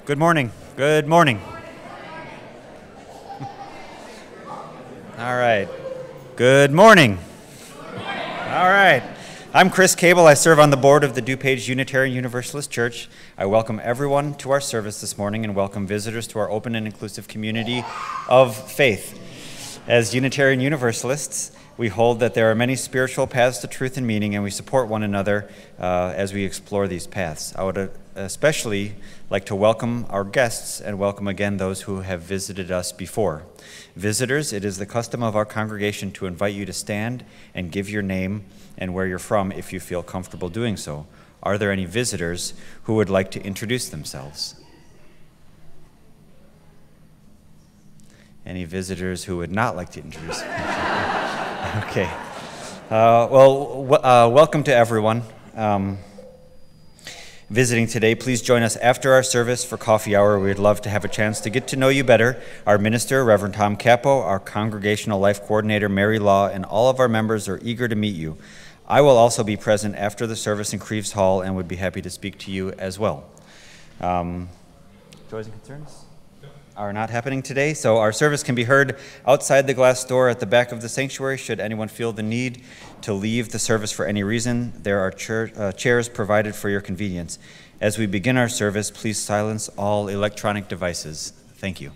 Good morning. Good morning. All right. Good morning. All right. I'm Chris Cable. I serve on the board of the DuPage Unitarian Universalist Church. I welcome everyone to our service this morning and welcome visitors to our open and inclusive community of faith. As Unitarian Universalists, we hold that there are many spiritual paths to truth and meaning, and we support one another as we explore these paths. I would especially like to welcome our guests and welcome again those who have visited us before. Visitors, it is the custom of our congregation to invite you to stand and give your name and where you're from if you feel comfortable doing so. Are there any visitors who would like to introduce themselves? Any visitors who would not like to introduce themselves? Okay. Welcome to everyone visiting today. Please join us after our service for coffee hour. We'd love to have a chance to get to know you better. Our minister, Reverend Tom Capo, our congregational life coordinator, Mary Law, and all of our members are eager to meet you. I will also be present after the service in Creeves Hall and would be happy to speak to you as well. Joys and concerns are not happening today, so our service can be heard outside the glass door at the back of the sanctuary. Should anyone feel the need to leave the service for any reason, there are chairs provided for your convenience. As we begin our service, please silence all electronic devices. Thank you.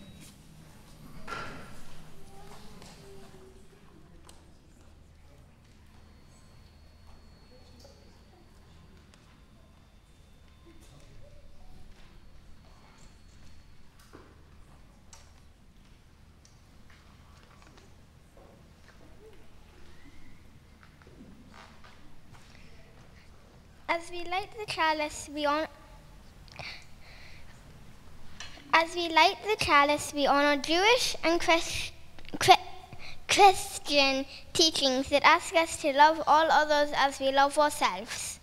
As we light the chalice, we honor Jewish and Christian teachings that ask us to love all others as we love ourselves.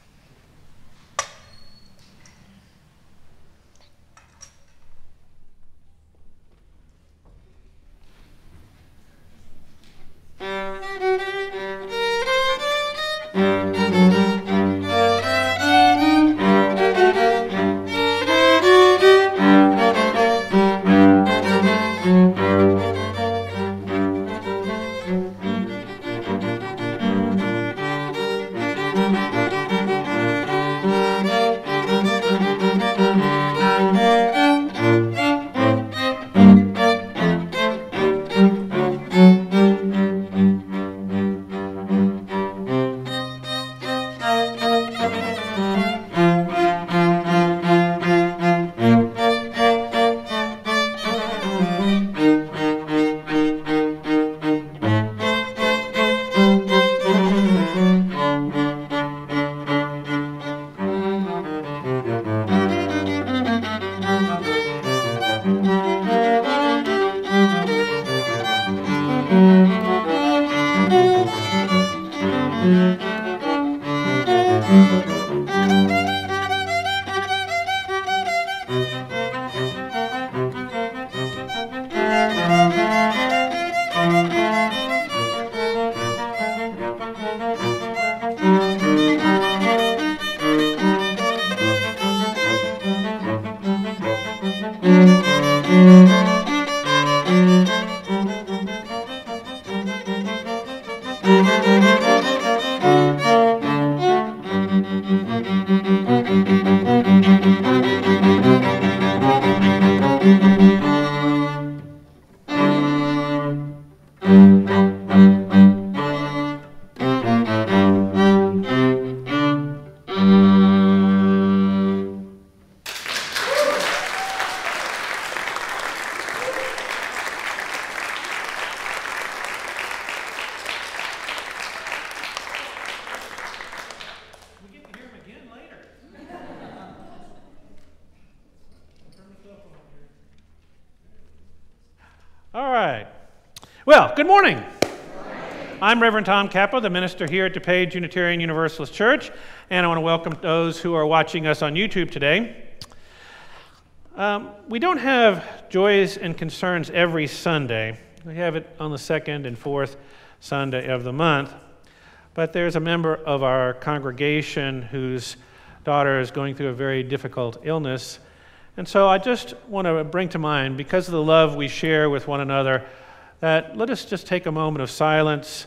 Well, good morning. I'm Reverend Tom Capo, the minister here at DuPage Unitarian Universalist Church, and I want to welcome those who are watching us on YouTube today. We don't have joys and concerns every Sunday. We have it on the second and fourth Sunday of the month, but there's a member of our congregation whose daughter is going through a very difficult illness, And so I just want to bring to mind, because of the love we share with one another, that let us just take a moment of silence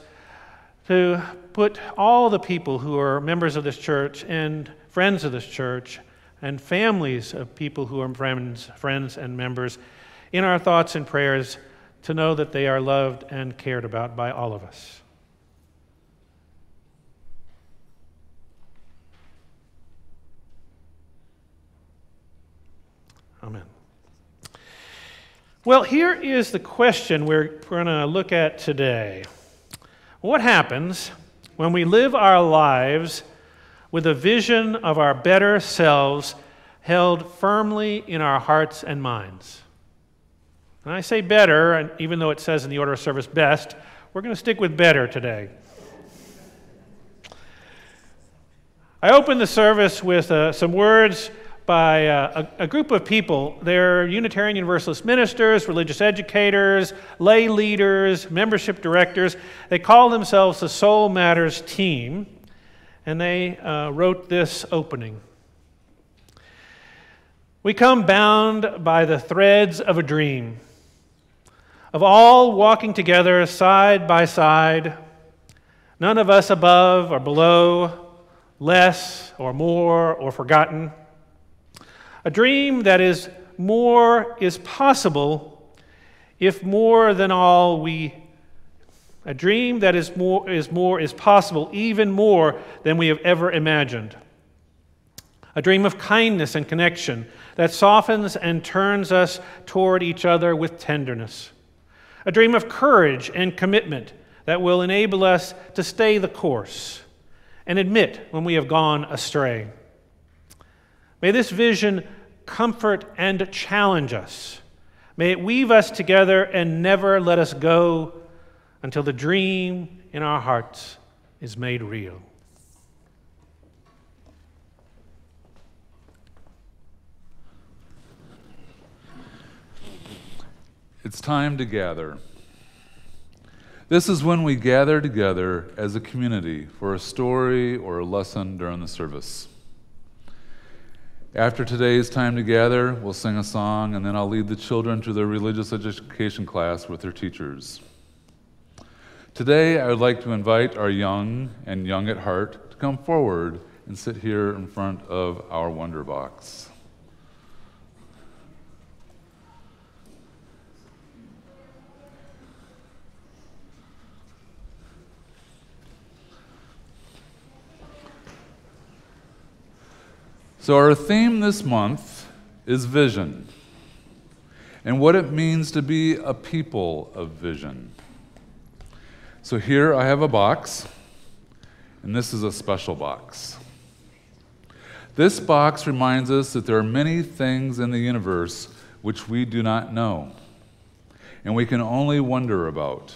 to put all the people who are members of this church and friends of this church and families of people who are friends and members in our thoughts and prayers, to know that they are loved and cared about by all of us. Amen. Well, here is the question we're going to look at today. What happens when we live our lives with a vision of our better selves held firmly in our hearts and minds? And I say better, and even though it says in the order of service best, we're going to stick with better today. I opened the service with some words by a group of people. They're Unitarian Universalist ministers, religious educators, lay leaders, membership directors. They call themselves the Soul Matters Team, and they wrote this opening. We come bound by the threads of a dream, of all walking together side by side, none of us above or below, less or more or forgotten. A dream that is more is possible if more than all we, a dream that is more is possible even more than we have ever imagined. A dream of kindness and connection that softens and turns us toward each other with tenderness. A dream of courage and commitment that will enable us to stay the course and admit when we have gone astray. May this vision comfort and challenge us. May it weave us together and never let us go until the dream in our hearts is made real. It's time to gather. This is when we gather together as a community for a story or a lesson during the service. After today's time to gather, we'll sing a song, and then I'll lead the children to their religious education class with their teachers. Today, I would like to invite our young and young at heart to come forward and sit here in front of our Wonder Box. So our theme this month is vision, and what it means to be a people of vision. So here I have a box, and this is a special box. This box reminds us that there are many things in the universe which we do not know, and we can only wonder about.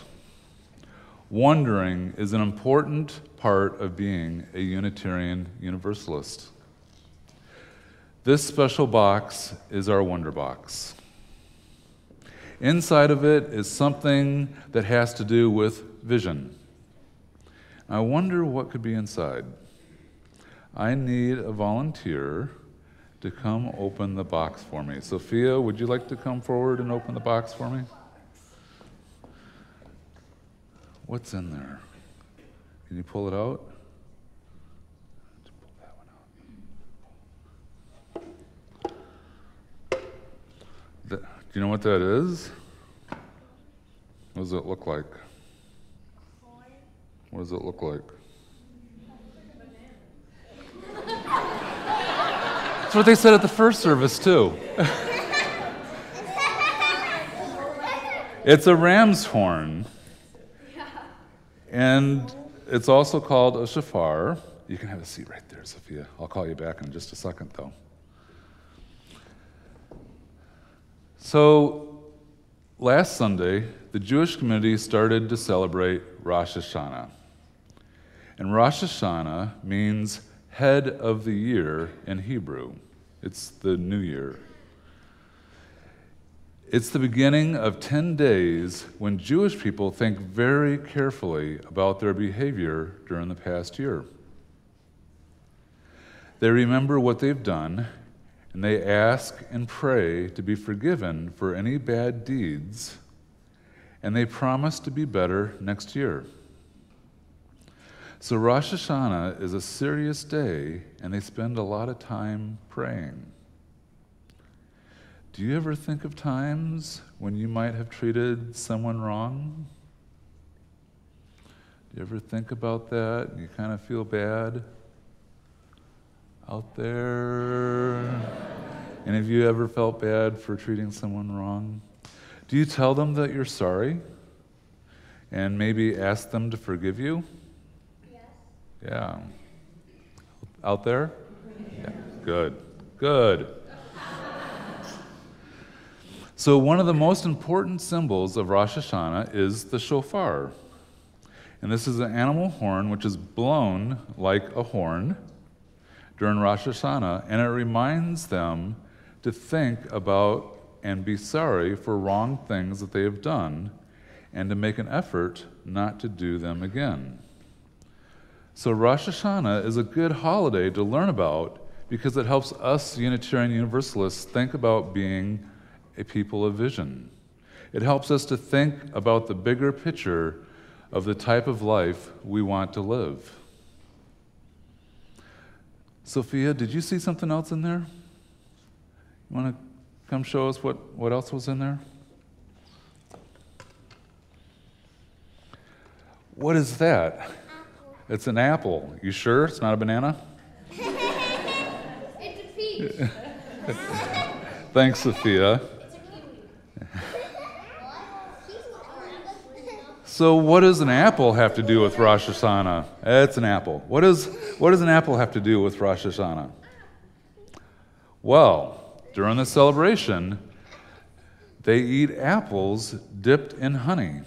Wondering is an important part of being a Unitarian Universalist. This special box is our Wonder Box. Inside of it is something that has to do with vision. I wonder what could be inside. I need a volunteer to come open the box for me. Sophia, would you like to come forward and open the box for me? What's in there? Can you pull it out? Do you know what that is? What does it look like? What does it look like? That's what they said at the first service, too. It's a ram's horn. And it's also called a shofar. You can have a seat right there, Sophia. I'll call you back in just a second, though. So, last Sunday, the Jewish community started to celebrate Rosh Hashanah. And Rosh Hashanah means head of the year in Hebrew. It's the new year. It's the beginning of 10 days when Jewish people think very carefully about their behavior during the past year. They remember what they've done, and they ask and pray to be forgiven for any bad deeds, and they promise to be better next year. So Rosh Hashanah is a serious day, and they spend a lot of time praying. Do you ever think of times when you might have treated someone wrong? Do you ever think about that and you kind of feel bad out there? Any of you ever felt bad for treating someone wrong? Do you tell them that you're sorry and maybe ask them to forgive you? Yes. Yeah. Out there? Yeah. Good. Good. So one of the most important symbols of Rosh Hashanah is the shofar. And this is an animal horn which is blown like a horn during Rosh Hashanah, and it reminds them to think about and be sorry for wrong things that they have done and to make an effort not to do them again. So Rosh Hashanah is a good holiday to learn about because it helps us Unitarian Universalists think about being a people of vision. It helps us to think about the bigger picture of the type of life we want to live. Sophia, did you see something else in there? You want to come show us what else was in there? What is that? Apple. It's an apple. You sure it's not a banana? It's a peach. Thanks, Sophia. So what does an apple have to do with Rosh Hashanah? It's an apple. What does an apple have to do with Rosh Hashanah? Well, during the celebration, they eat apples dipped in honey.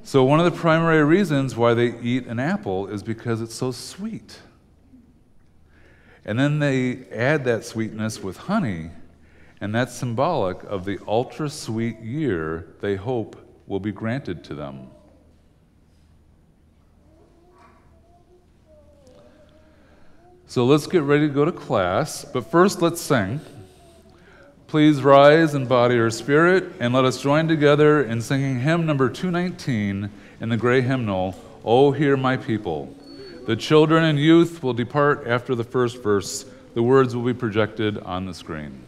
So one of the primary reasons why they eat an apple is because it's so sweet. And then they add that sweetness with honey, and that's symbolic of the ultra-sweet year they hope will be granted to them. So let's get ready to go to class, but first let's sing. Please rise in body or spirit, and let us join together in singing hymn number 219 in the gray hymnal, O Hear My People. The children and youth will depart after the first verse. The words will be projected on the screen.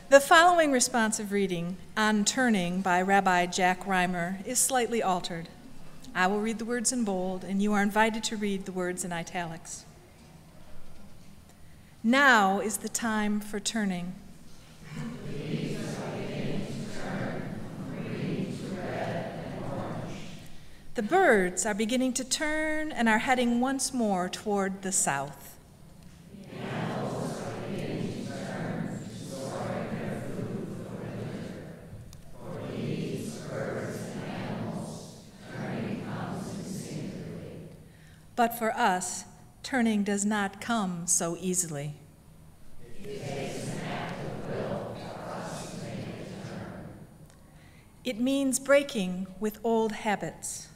The following responsive reading on Turning by Rabbi Jack Reimer is slightly altered. I will read the words in bold, and you are invited to read the words in italics. Now is the time for turning. The birds are beginning to turn and are heading once more toward the south. But for us, turning does not come so easily. It means breaking with old habits.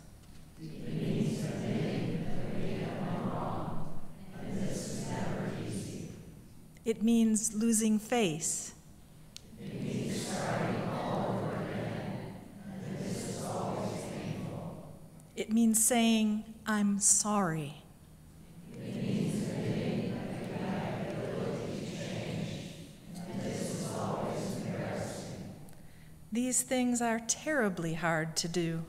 It means losing face. It means starting all over again, and this is always painful. It means saying, I'm sorry. It means admitting that you have the ability to change, and this is always embarrassing. These things are terribly hard to do.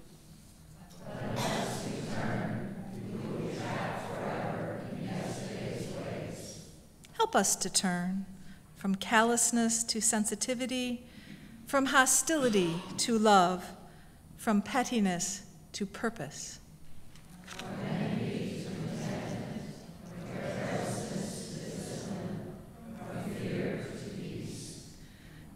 Help us to turn from callousness to sensitivity, from hostility to love, from pettiness to purpose.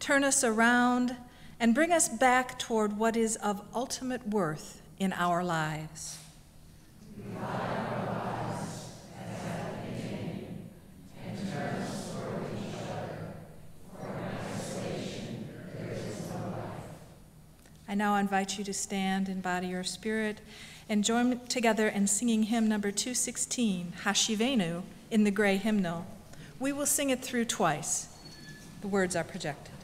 Turn us around and bring us back toward what is of ultimate worth in our lives. I now invite you to stand in body or spirit and join together in singing hymn number 216, Hashivenu, in the gray hymnal. We will sing it through twice. The words are projected.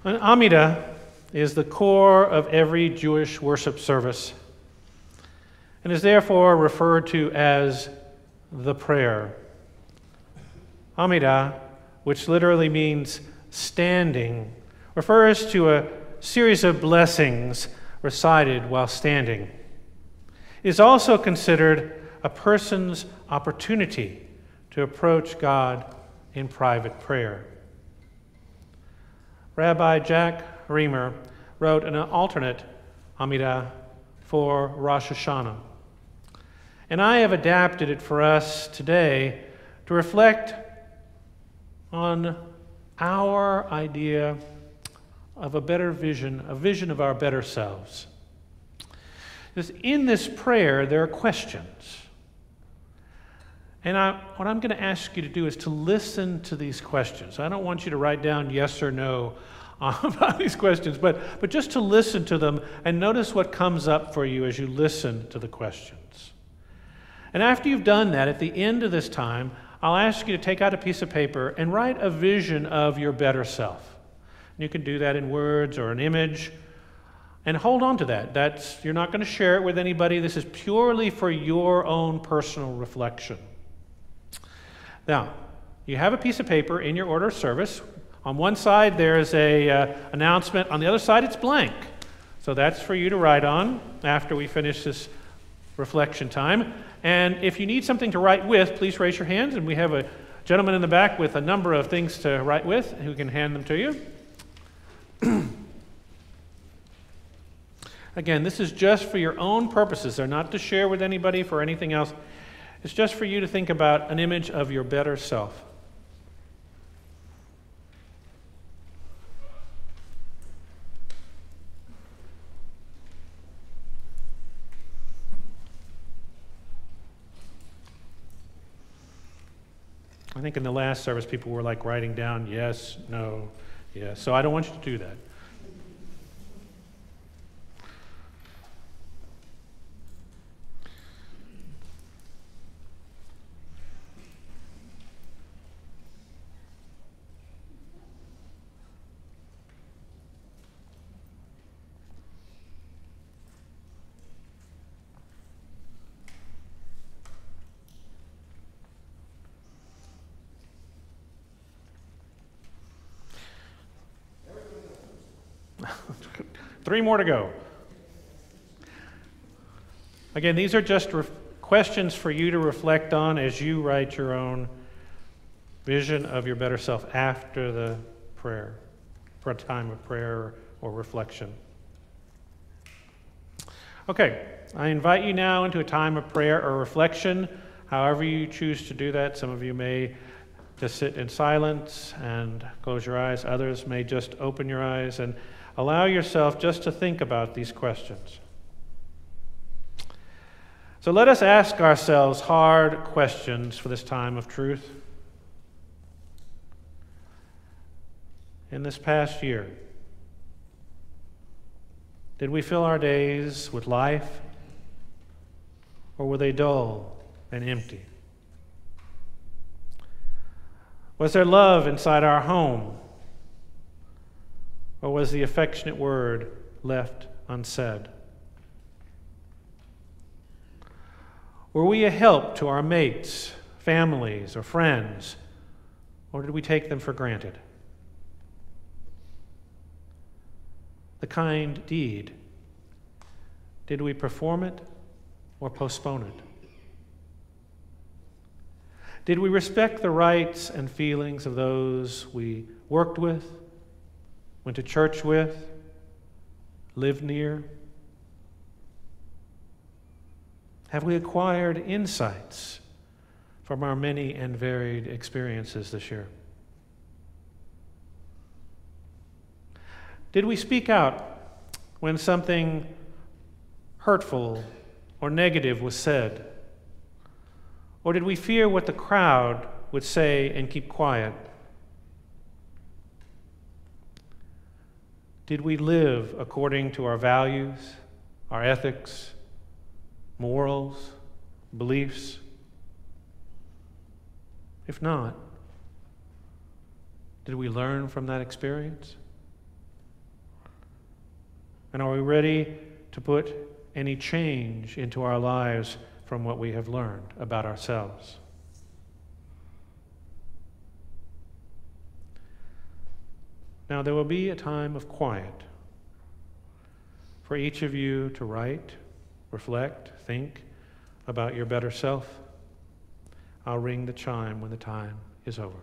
An Amidah is the core of every Jewish worship service and is therefore referred to as the prayer. Amidah, which literally means standing, refers to a series of blessings recited while standing. It is also considered a person's opportunity to approach God in private prayer. Rabbi Jack Reimer wrote an alternate Amidah for Rosh Hashanah, and I have adapted it for us today to reflect on our idea of a better vision, a vision of our better selves. Because in this prayer, there are questions. And what I'm going to ask you to do is to listen to these questions. I don't want you to write down yes or no about these questions, but just to listen to them and notice what comes up for you as you listen to the questions. And after you've done that, at the end of this time, I'll ask you to take out a piece of paper and write a vision of your better self. And you can do that in words or an image. And hold on to that. You're not going to share it with anybody. This is purely for your own personal reflection. Now, you have a piece of paper in your order of service. On one side, there's an announcement. On the other side, it's blank. So that's for you to write on after we finish this reflection time. And if you need something to write with, please raise your hands. And we have a gentleman in the back with a number of things to write with who can hand them to you. Again, this is just for your own purposes. They're not to share with anybody for anything else. It's just for you to think about an image of your better self. I think in the last service, people were like writing down yes, no, yes. So I don't want you to do that. Three more to go. Again, these are just questions for you to reflect on as you write your own vision of your better self after the prayer, for a time of prayer or reflection. Okay, I invite you now into a time of prayer or reflection, however you choose to do that. Some of you may just sit in silence and close your eyes. Others may just open your eyes and allow yourself just to think about these questions. So let us ask ourselves hard questions for this time of truth. In this past year, did we fill our days with life, or were they dull and empty? Was there love inside our home? Or was the affectionate word left unsaid? Were we a help to our mates, families, or friends, or did we take them for granted? The kind deed, did we perform it or postpone it? Did we respect the rights and feelings of those we worked with, went to church with, lived near? Have we acquired insights from our many and varied experiences this year? Did we speak out when something hurtful or negative was said? Or did we fear what the crowd would say and keep quiet? Did we live according to our values, our ethics, morals, beliefs? If not, did we learn from that experience? And are we ready to put any change into our lives from what we have learned about ourselves? Now, there will be a time of quiet for each of you to write, reflect, think about your better self. I'll ring the chime when the time is over.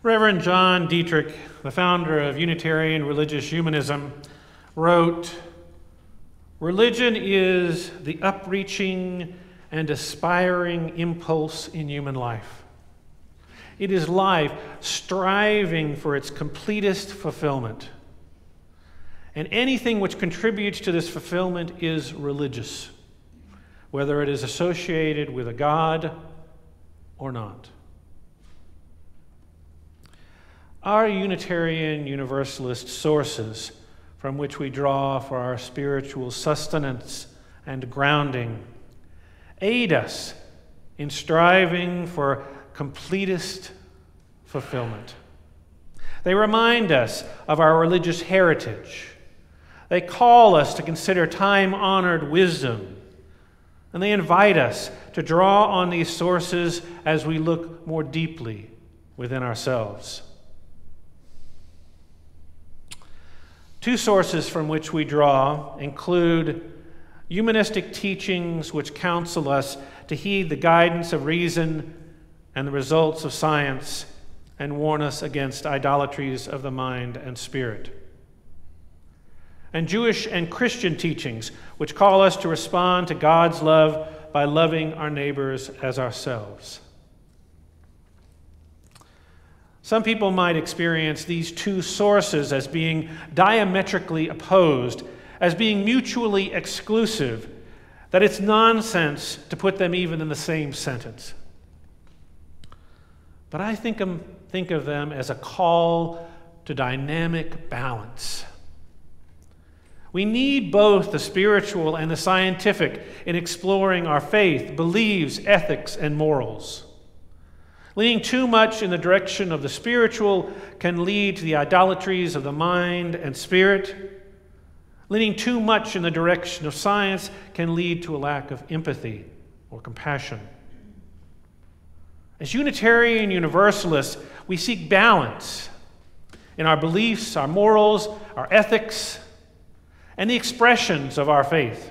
Reverend John Dietrich, the founder of Unitarian religious humanism, wrote, "Religion is the upreaching and aspiring impulse in human life. It is life striving for its completest fulfillment. And anything which contributes to this fulfillment is religious, whether it is associated with a God or not." Our Unitarian Universalist sources from which we draw for our spiritual sustenance and grounding aid us in striving for completest fulfillment. They remind us of our religious heritage. They call us to consider time-honored wisdom, and they invite us to draw on these sources as we look more deeply within ourselves. Two sources from which we draw include humanistic teachings which counsel us to heed the guidance of reason and the results of science and warn us against idolatries of the mind and spirit. And Jewish and Christian teachings which call us to respond to God's love by loving our neighbors as ourselves. Some people might experience these two sources as being diametrically opposed, as being mutually exclusive, that it's nonsense to put them even in the same sentence. But I think of them as a call to dynamic balance. We need both the spiritual and the scientific in exploring our faith, beliefs, ethics, and morals. Leaning too much in the direction of the spiritual can lead to the idolatries of the mind and spirit. Leaning too much in the direction of science can lead to a lack of empathy or compassion. As Unitarian Universalists, we seek balance in our beliefs, our morals, our ethics, and the expressions of our faith.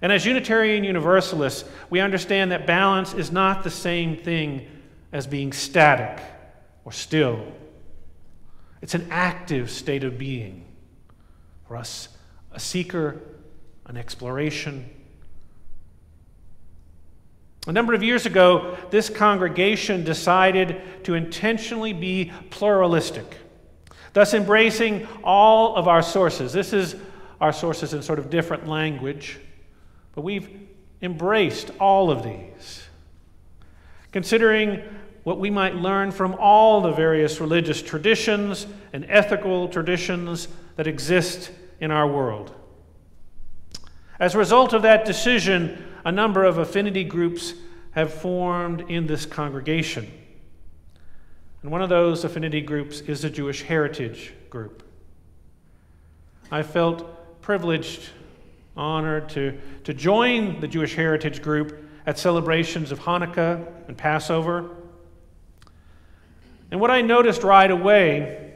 And as Unitarian Universalists, we understand that balance is not the same thing as being static or still. It's an active state of being. For us, a seeker, an exploration. A number of years ago, this congregation decided to intentionally be pluralistic, thus embracing all of our sources. This is our sources in sort of different language, but we've embraced all of these, considering what we might learn from all the various religious traditions and ethical traditions that exist in our world. As a result of that decision, a number of affinity groups have formed in this congregation. And one of those affinity groups is the Jewish Heritage Group. I felt privileged, honored to join the Jewish Heritage Group at celebrations of Hanukkah and Passover. And what I noticed right away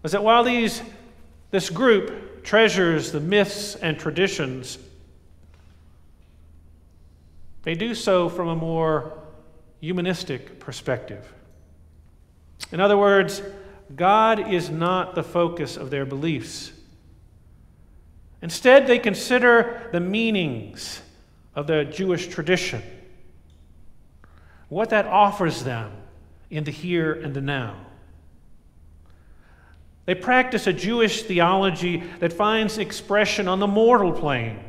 was that while this group treasures the myths and traditions, they do so from a more humanistic perspective. In other words, God is not the focus of their beliefs. Instead, they consider the meanings of the Jewish tradition, what that offers them in the here and the now. They practice a Jewish theology that finds expression on the mortal plane,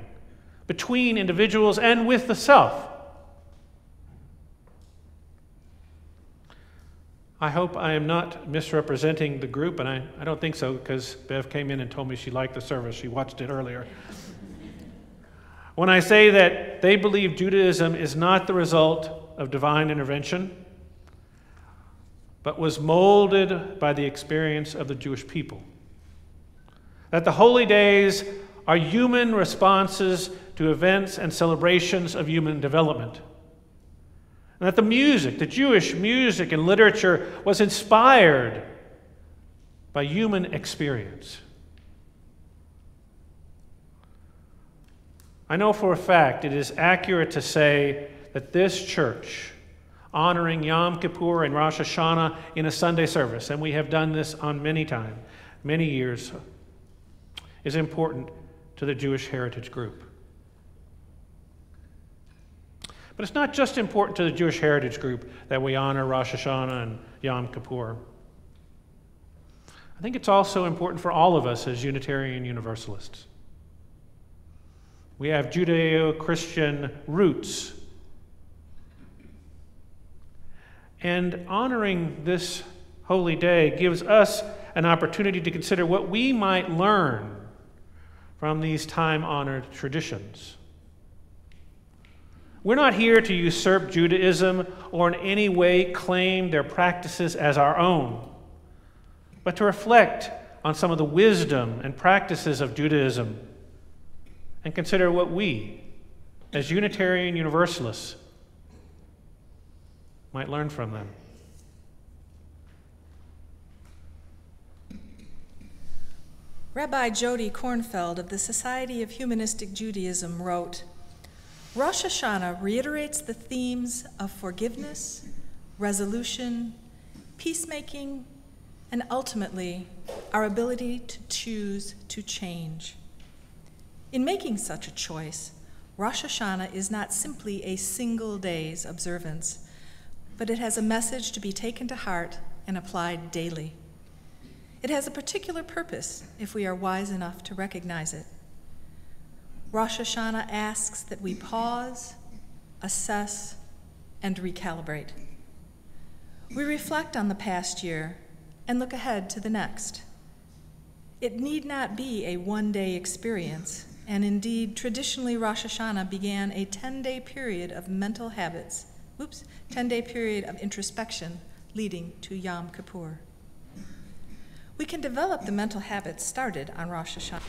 between individuals and with the self. I hope I am not misrepresenting the group, and I don't think so, because Bev came in and told me she liked the service. She watched it earlier. When I say that they believe Judaism is not the result of divine intervention, but was molded by the experience of the Jewish people. That the holy days are human responses to events and celebrations of human development. And that the music, the Jewish music and literature, was inspired by human experience. I know for a fact it is accurate to say that this church, honoring Yom Kippur and Rosh Hashanah in a Sunday service, and we have done this on many years, is important to the Jewish Heritage Group. But it's not just important to the Jewish Heritage Group that we honor Rosh Hashanah and Yom Kippur. I think it's also important for all of us as Unitarian Universalists. We have Judeo-Christian roots. And honoring this holy day gives us an opportunity to consider what we might learn from these time-honored traditions. We're not here to usurp Judaism or in any way claim their practices as our own, but to reflect on some of the wisdom and practices of Judaism and consider what we, as Unitarian Universalists, might learn from them. Rabbi Jody Kornfeld of the Society of Humanistic Judaism wrote, Rosh Hashanah reiterates the themes of forgiveness, resolution, peacemaking, and ultimately, our ability to choose to change. In making such a choice, Rosh Hashanah is not simply a single day's observance, but it has a message to be taken to heart and applied daily. It has a particular purpose if we are wise enough to recognize it. Rosh Hashanah asks that we pause, assess, and recalibrate. We reflect on the past year and look ahead to the next. It need not be a one-day experience, and indeed, traditionally Rosh Hashanah began a 10-day period of mental habits, 10-day period of introspection leading to Yom Kippur. We can develop the mental habits started on Rosh Hashanah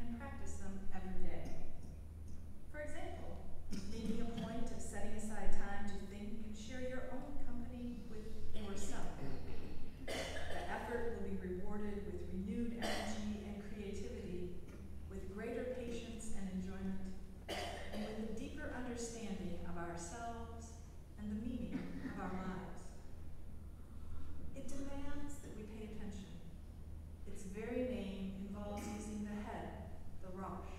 and practice them every day. For example, making a point of setting aside time to think and share your own company with yourself. The effort will be rewarded with renewed energy and creativity, with greater patience and enjoyment, and with a deeper understanding of ourselves and the meaning of our lives. It demands that we pay attention. Its very name involves using the head, the Rosh.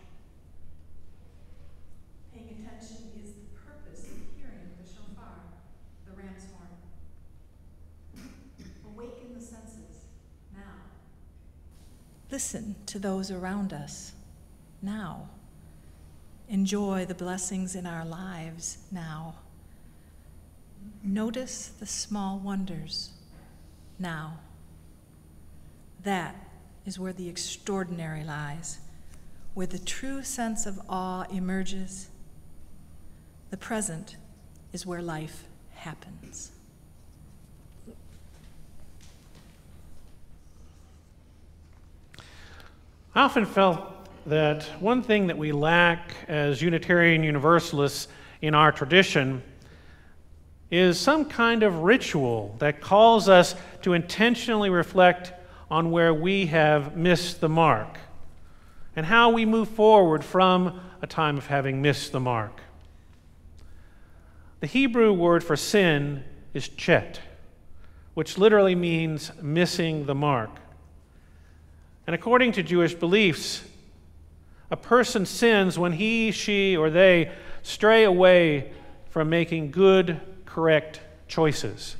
Paying attention is the purpose of hearing the shofar, the ram's horn. Awaken the senses now. Listen to those around us now. Enjoy the blessings in our lives now. Notice the small wonders now. That is where the extraordinary lies, where the true sense of awe emerges. The present is where life happens. I often felt that one thing that we lack as Unitarian Universalists in our tradition is some kind of ritual that calls us to intentionally reflect on where we have missed the mark and how we move forward from a time of having missed the mark. The Hebrew word for sin is chet, which literally means missing the mark. And according to Jewish beliefs, a person sins when he, she, or they stray away from making good, correct choices.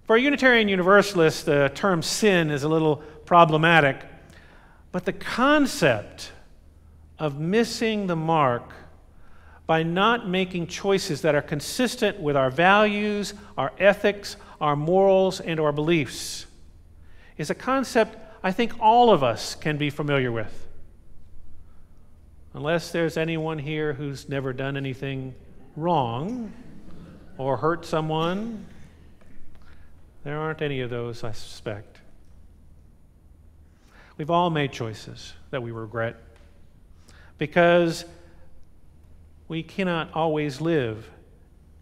For a Unitarian Universalist, the term sin is a little problematic, but the concept of missing the mark by not making choices that are consistent with our values, our ethics, our morals, and our beliefs is a concept I think all of us can be familiar with. Unless there's anyone here who's never done anything wrong or hurt someone. There aren't any of those, I suspect. We've all made choices that we regret because we cannot always live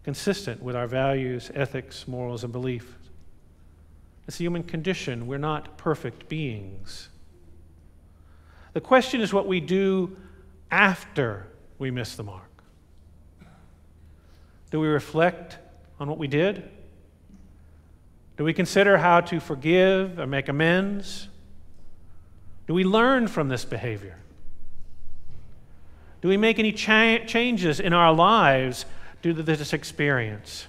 consistent with our values, ethics, morals, and beliefs. It's the human condition. We're not perfect beings. The question is what we do after we miss the mark. Do we reflect on what we did? Do we consider how to forgive or make amends? Do we learn from this behavior? Do we make any changes in our lives due to this experience?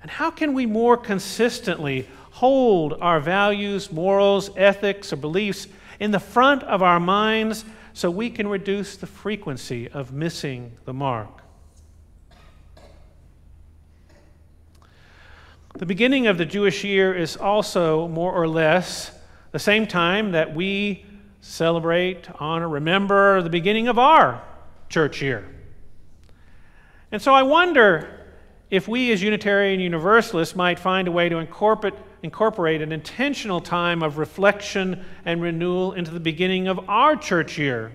And how can we more consistently hold our values, morals, ethics, or beliefs in the front of our minds so we can reduce the frequency of missing the mark? The beginning of the Jewish year is also more or less the same time that we celebrate, honor, remember the beginning of our church year. And so I wonder if we as Unitarian Universalists might find a way to incorporate an intentional time of reflection and renewal into the beginning of our church year.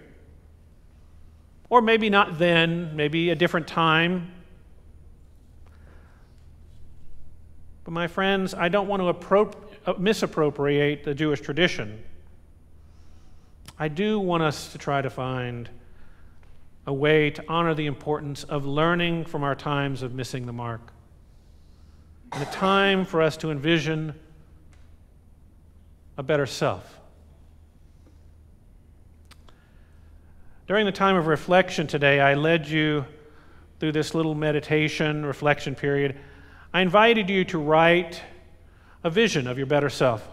Or maybe not then, maybe a different time. But my friends, I don't want to misappropriate the Jewish tradition. I do want us to try to find a way to honor the importance of learning from our times of missing the mark, and a time for us to envision a better self. During the time of reflection today, I led you through this little meditation, reflection period. I invited you to write a vision of your better self.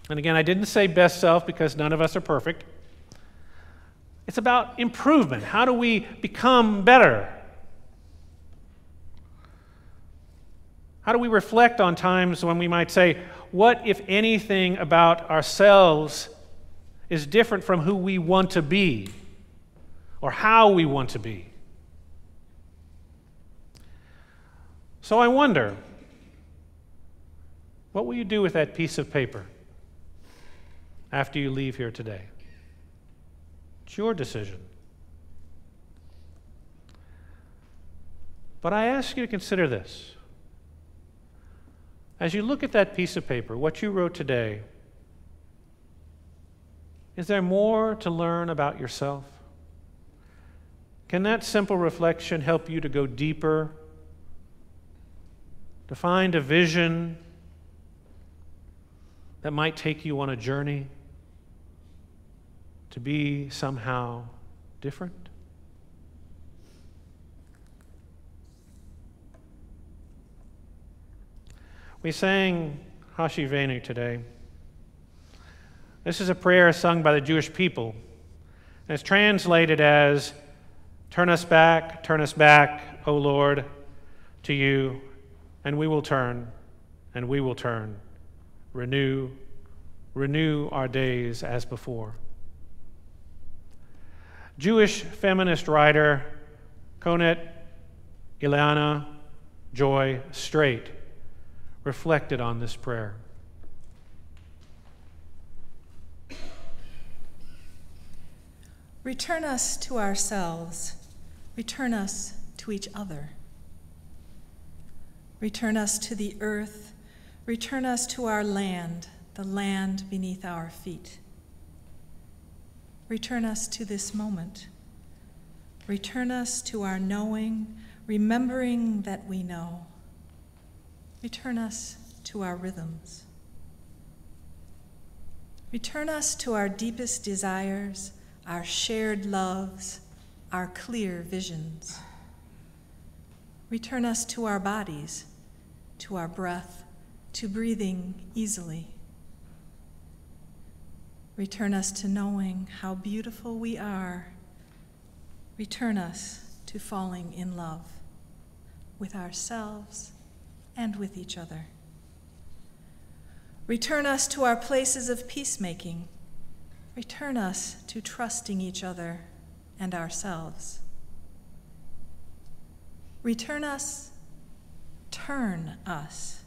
And again, I didn't say best self because none of us are perfect. It's about improvement. How do we become better? How do we reflect on times when we might say, what, if anything, about ourselves is different from who we want to be or how we want to be? So I wonder, what will you do with that piece of paper after you leave here today? It's your decision. But I ask you to consider this. As you look at that piece of paper, what you wrote today, is there more to learn about yourself? Can that simple reflection help you to go deeper, to find a vision that might take you on a journey to be somehow different? We sang Hashivenu today. This is a prayer sung by the Jewish people, and it's translated as, turn us back, O Lord, to you, and we will turn, and we will turn. Renew our days as before. Jewish feminist writer Konet Ileana Joy Strait reflected on this prayer. Return us to ourselves. Return us to each other. Return us to the earth. Return us to our land, the land beneath our feet. Return us to this moment. Return us to our knowing, remembering that we know. Return us to our rhythms. Return us to our deepest desires, our shared loves, our clear visions. Return us to our bodies, to our breath, to breathing easily. Return us to knowing how beautiful we are. Return us to falling in love with ourselves and with each other. Return us to our places of peacemaking. Return us to trusting each other and ourselves. Return us, turn us,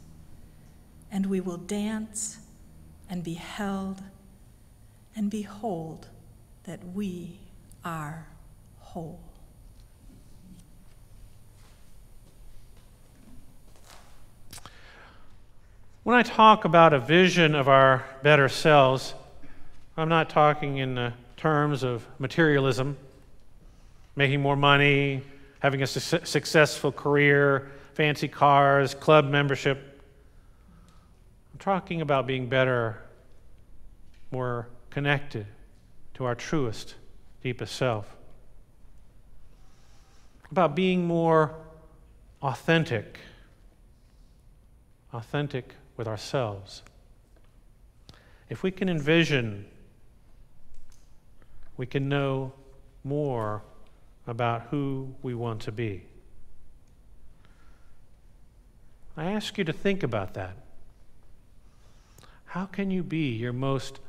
and we will dance and be held and behold that we are whole. When I talk about a vision of our better selves, I'm not talking in terms of materialism. making more money, having a successful career, fancy cars, club membership. I'm talking about being better, more connected to our truest, deepest self. About being more authentic with ourselves. If we can envision, we can know more about who we want to be. I ask you to think about that. How can you be your most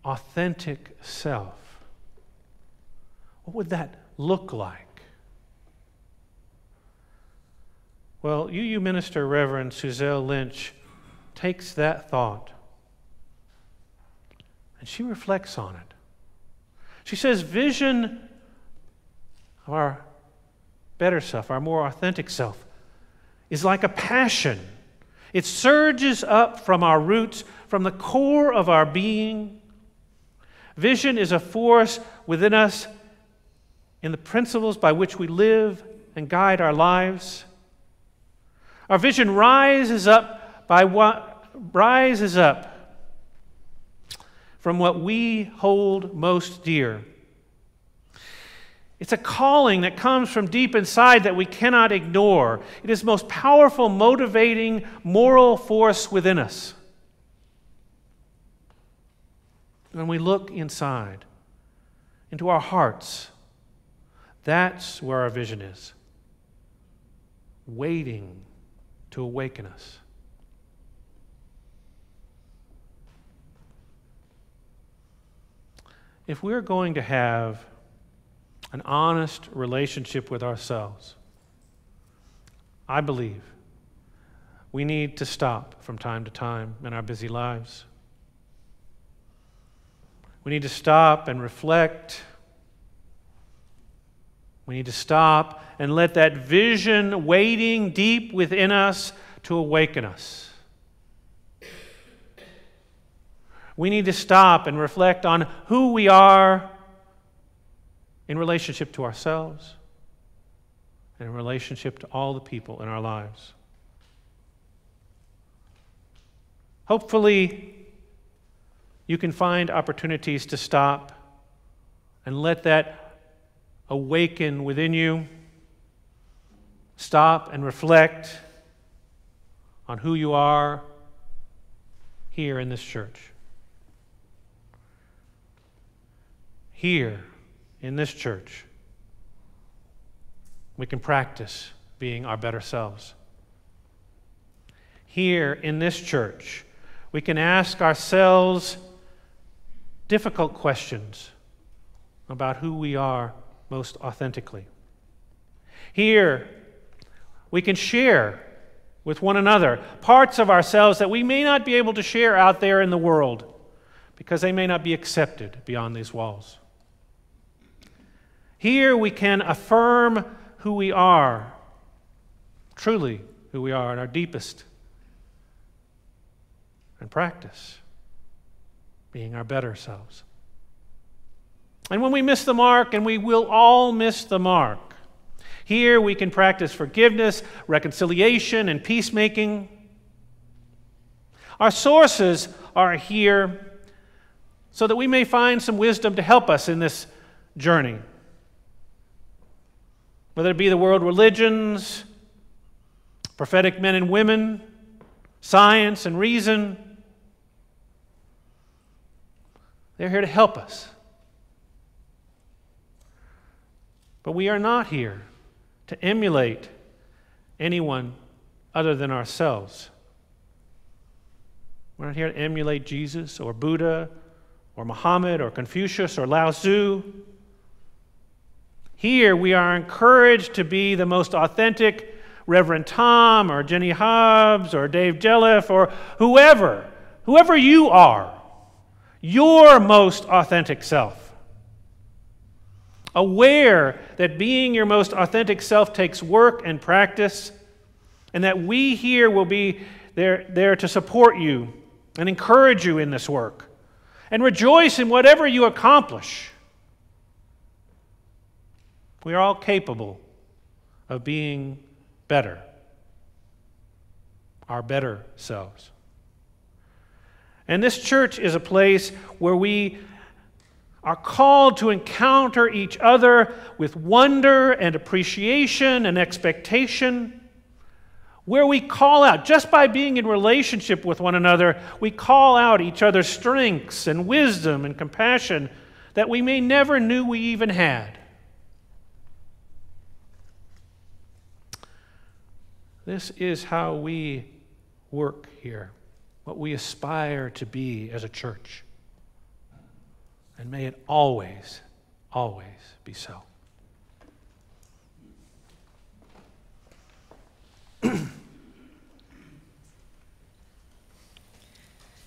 authentic self? What would that look like? Well, UU minister Reverend Suzelle Lynch takes that thought and she reflects on it. She says, vision of our better self, our more authentic self, is like a passion. It surges up from our roots, from the core of our being. Vision is a force within us in the principles by which we live and guide our lives. Our vision rises up from what we hold most dear. It's a calling that comes from deep inside that we cannot ignore. It is the most powerful, motivating, moral force within us. When we look inside, into our hearts, that's where our vision is, waiting to awaken us. If we're going to have an honest relationship with ourselves, I believe we need to stop from time to time in our busy lives. We need to stop and reflect. We need to stop and let that vision waiting deep within us to awaken us. We need to stop and reflect on who we are in relationship to ourselves and in relationship to all the people in our lives. Hopefully, you can find opportunities to stop and let that awaken within you. Stop and reflect on who you are here in this church. Here in this church, we can practice being our better selves. Here in this church, we can ask ourselves difficult questions about who we are most authentically. Here, we can share with one another parts of ourselves that we may not be able to share out there in the world because they may not be accepted beyond these walls. Here we can affirm who we are, truly who we are in our deepest, and practice being our better selves. And when we miss the mark, and we will all miss the mark, here we can practice forgiveness, reconciliation, and peacemaking. Our sources are here so that we may find some wisdom to help us in this journey. Whether it be the world religions, prophetic men and women, science and reason, they're here to help us. But we are not here to emulate anyone other than ourselves. We're not here to emulate Jesus or Buddha or Muhammad or Confucius or Lao Tzu. Here we are encouraged to be the most authentic Reverend Tom or Jenny Hobbs or Dave Jelliff or whoever you are, your most authentic self. Aware that being your most authentic self takes work and practice, and that we here will be there to support you and encourage you in this work, and rejoice in whatever you accomplish. We are all capable of being better, our better selves. And this church is a place where we are called to encounter each other with wonder and appreciation and expectation, where we call out, just by being in relationship with one another, we call out each other's strengths and wisdom and compassion that we may never knew we even had. This is how we work here, what we aspire to be as a church. And may it always, always be so.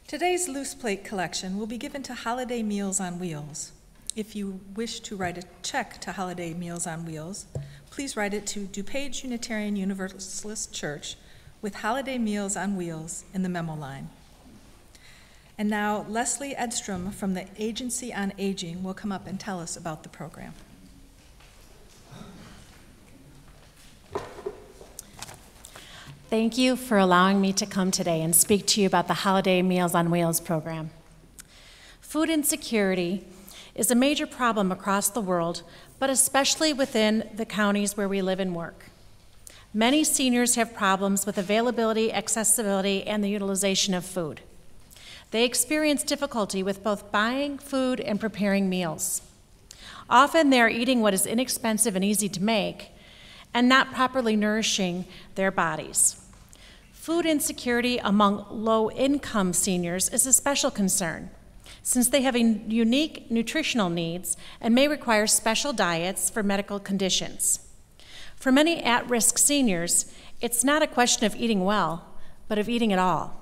Today's loose plate collection will be given to Holiday Meals on Wheels. If you wish to write a check to Holiday Meals on Wheels, please write it to DuPage Unitarian Universalist Church with Holiday Meals on Wheels in the memo line. And now Leslie Edstrom from the Agency on Aging will come up and tell us about the program. Thank you for allowing me to come today and speak to you about the Holiday Meals on Wheels program. Food insecurity is a major problem across the world, but especially within the counties where we live and work. Many seniors have problems with availability, accessibility, and the utilization of food. They experience difficulty with both buying food and preparing meals. Often they are eating what is inexpensive and easy to make and not properly nourishing their bodies. Food insecurity among low-income seniors is a special concern, since they have unique nutritional needs and may require special diets for medical conditions. For many at-risk seniors, it's not a question of eating well, but of eating at all.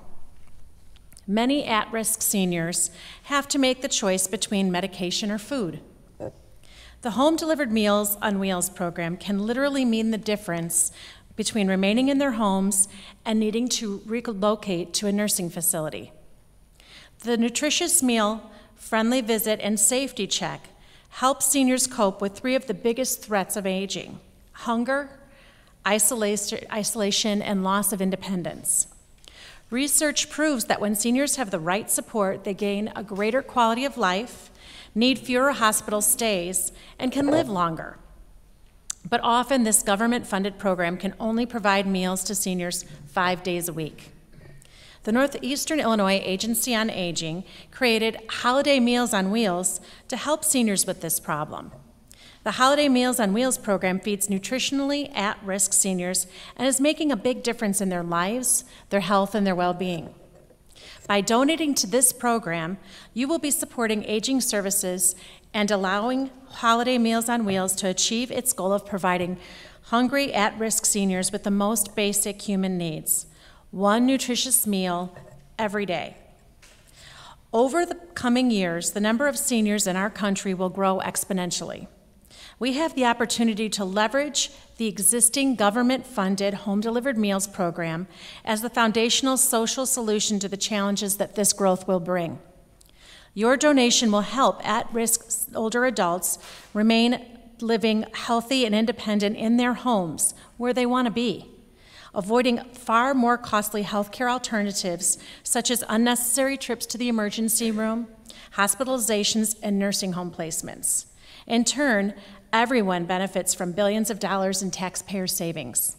Many at-risk seniors have to make the choice between medication or food. The Home Delivered Meals on Wheels program can literally mean the difference between remaining in their homes and needing to relocate to a nursing facility. The nutritious meal, friendly visit, and safety check help seniors cope with three of the biggest threats of aging: hunger, isolation, and loss of independence. Research proves that when seniors have the right support, they gain a greater quality of life, need fewer hospital stays, and can live longer. But often this government-funded program can only provide meals to seniors 5 days a week. The Northeastern Illinois Agency on Aging created Holiday Meals on Wheels to help seniors with this problem. The Holiday Meals on Wheels program feeds nutritionally at-risk seniors and is making a big difference in their lives, their health, and their well-being. By donating to this program, you will be supporting aging services and allowing Holiday Meals on Wheels to achieve its goal of providing hungry, at-risk seniors with the most basic human needs: one nutritious meal every day. Over the coming years, the number of seniors in our country will grow exponentially. We have the opportunity to leverage the existing government-funded home-delivered meals program as the foundational social solution to the challenges that this growth will bring. Your donation will help at-risk older adults remain living healthy and independent in their homes where they want to be, avoiding far more costly healthcare alternatives such as unnecessary trips to the emergency room, hospitalizations, and nursing home placements. In turn, everyone benefits from billions of dollars in taxpayer savings.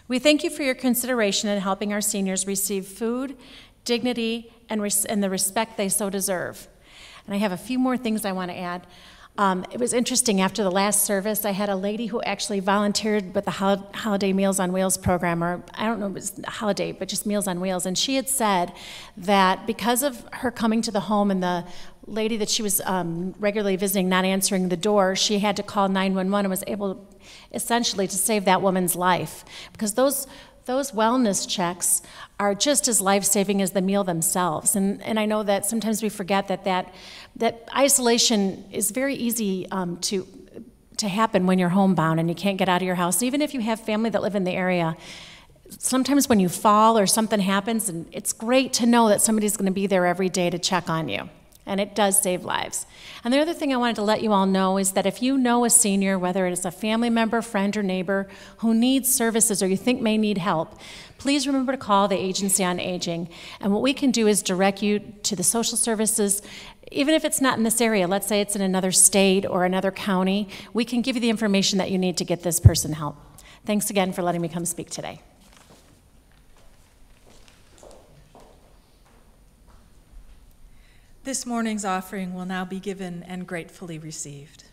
We thank you for your consideration in helping our seniors receive food, dignity, and the respect they so deserve. And I have a few more things I want to add. It was interesting, after the last service, I had a lady who actually volunteered with the Holiday Meals on Wheels program, or I don't know if it was holiday, but just Meals on Wheels, and she had said that because of her coming to the home and the lady that she was regularly visiting not answering the door, she had to call 911 and was able essentially to save that woman's life, because those wellness checks are just as life-saving as the meal themselves. And I know that sometimes we forget that isolation is very easy to happen when you're homebound and you can't get out of your house. Even if you have family that live in the area, sometimes when you fall or something happens, and it's great to know that somebody's going to be there every day to check on you. and it does save lives. And the other thing I wanted to let you all know is that if you know a senior, whether it is a family member, friend, or neighbor who needs services or you think may need help, please remember to call the Agency on Aging. And what we can do is direct you to the social services. Even if it's not in this area, let's say it's in another state or another county, we can give you the information that you need to get this person help. Thanks again for letting me come speak today. This morning's offering will now be given and gratefully received.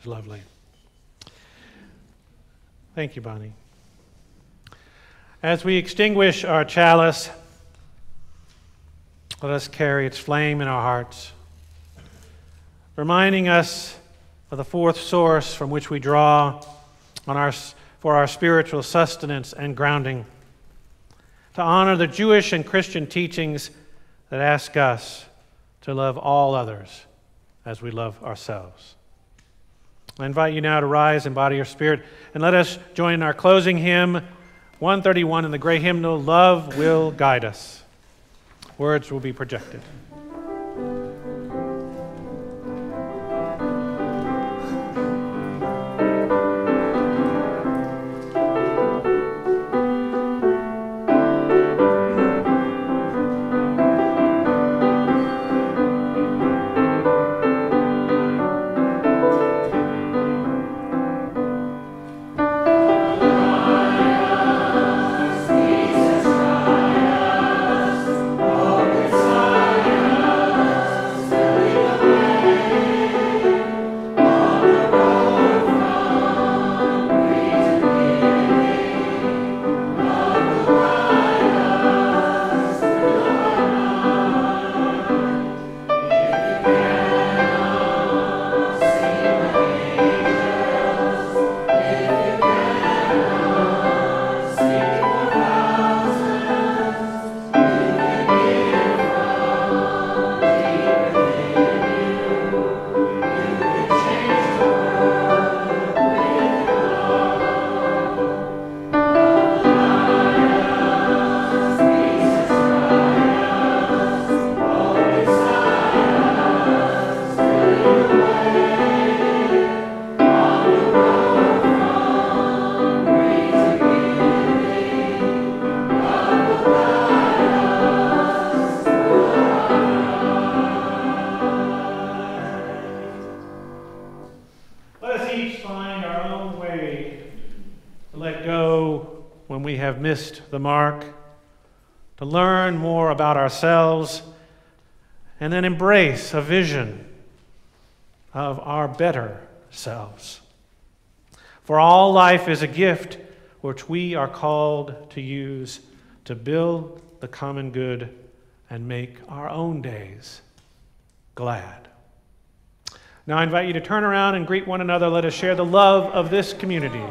Lovely. Thank you, Bonnie. As we extinguish our chalice, let us carry its flame in our hearts, reminding us of the fourth source from which we draw for our spiritual sustenance and grounding, to honor the Jewish and Christian teachings that ask us to love all others as we love ourselves. I invite you now to rise in body or spirit, and let us join in our closing hymn, 131, in the great hymnal, Love Will Guide Us. Words will be projected. Messiah. find our own way to let go when we have missed the mark, to learn more about ourselves, and then embrace a vision of our better selves. For all life is a gift which we are called to use to build the common good and make our own days glad. Now I invite you to turn around and greet one another. Let us share the love of this community.